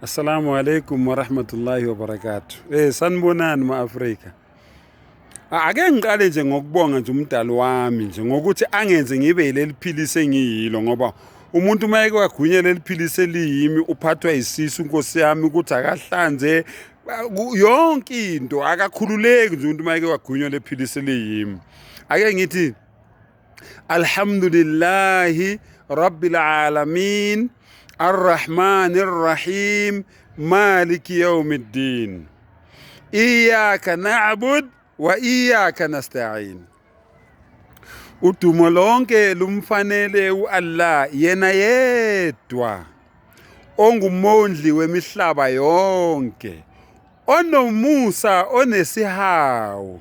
Assalamu alaikum wa rahmatullahi wa barakatuh. Sanibonani ma-Afrika. Ake ngiqale nje ngokubonga nje umdali wami nje ngokuthi angenze ngibe yileli philisi engiyilo ngoba umuntu mayeke wagwinya leli philisi eliyimi uphathwa isisu Nkosi yami ukuthi akahlanze yonke into akakhululeki nje umuntu mayeke wagwinya leli philisi eliyimi. Ake ngithi alhamdulillahi rabbil alamin الرحمن الرحيم مالك يوم الدين إياك نعبد وإياك نستعين. Udumo lonke lumfanele uAllah yena yedwa ongumondli wemihlaba yonke onomusa onesihawu.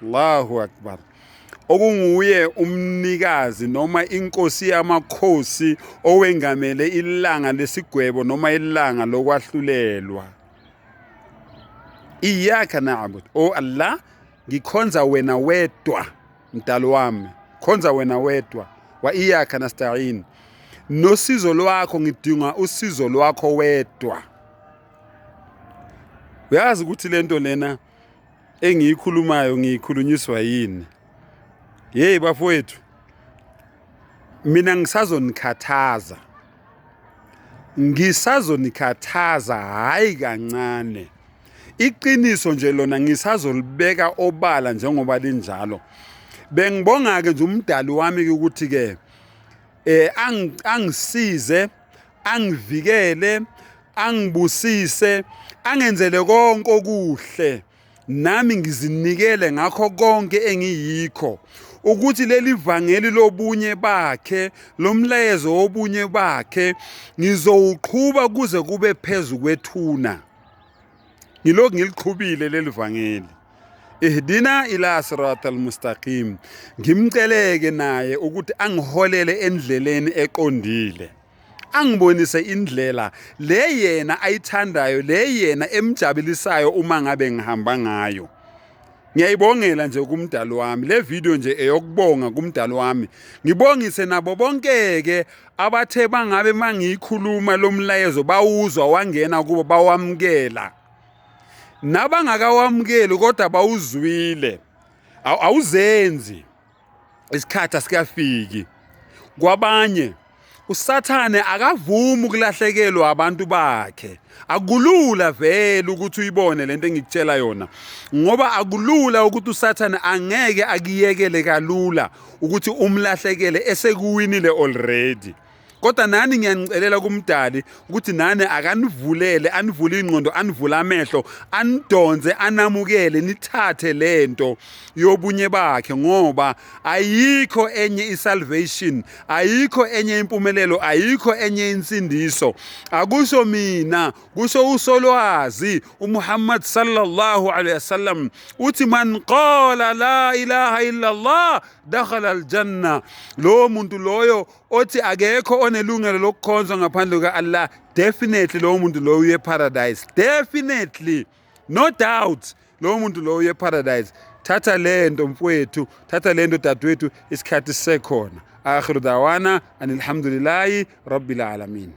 Allahu akbar. Okunguye umnikazi noma inkosi yamakhosi owengamele ilanga lesigwebo noma ilanga lokwahlulelwa. Iyaka na'bud, o Allah ngikhonza wena wedwa mdali wami, khonza wena wedwa, wa iyaka nasta'in, nosizo lwakho ngidinga usizo lwakho wedwa. Uyazi ukuthi lento lena engiyikhulumayo ngiyikhulunyiswa yini? Hey bafowethu, mina ngisazonikhathaza hayi kancane. Iqiniso nje lona ngisazolibeka obala njengoba linjalo. Bengibonga ke nje umdali wami ukuthi ke angisize, angivikele, angibusise, angenzele konke okuhle. Nami ngizinikele ngakho konke engiyikho ukuthi leli vangeli lobunye bakhe, lomlayezo wobunye bakhe ngizowuqhubha kuze kube phezulu kwethuna. Ngilokhu ngiliqhubile leli vangeli. Ihdina ila siratal mustaqim. Ngimceleke naye ukuthi angiholele endleleni eqondile. Angibonise indlela le yena ayithandayo, le yena emjabilisayo uma ngabe ngihamba ngayo. Ngiyayibongela nje kumdali wami. Le video nje eyokubonga kumdali wami. Ngibongise nabo bonkeke abathe bangabe mangiyikhuluma lo mlayezo bawuzwa wangena kubo bawamkela. Nabangakawamkeli kodwa bawuzwile. Awuzenzi. Isikhathi asikafiki. Kwabanye uSathane akavumi ukulahlekelwa abantu bakhe. Akulula vele ukuthi uyibone lento engikutshela yona. Ngoba akulula ukuthi uSathane angeke akiyekele kalula ukuthi umlahlekele esekuwinile already. Kodwa nani ngiyanicelela kumdali ukuthi nani akanivulele, anivule ingqondo, anivule amehlo, anidonze, anamukele, nithathe lento yobunye bakhe ngoba ayikho enye isalvation, ayikho enye impumelelo, ayikho enye insindiso. Akusho mina, kusho usolwazi uMuhammad sallallahu alayhi wasallam uthi man qala la ilaha illa Allah dakhala aljanna. Lo muntu loyo othi akekho onelungelo lokukhonzwa ngaphandle ka-Allah, definitely lowo muntu loyo uye paradise, definitely, no doubt lowo muntu loyo uye paradise. Thatha lento mfowethu, thatha lento dadewethu, isikhathi sisekhona. Akhiru dawana anilhamdulillahi rabbil alamin.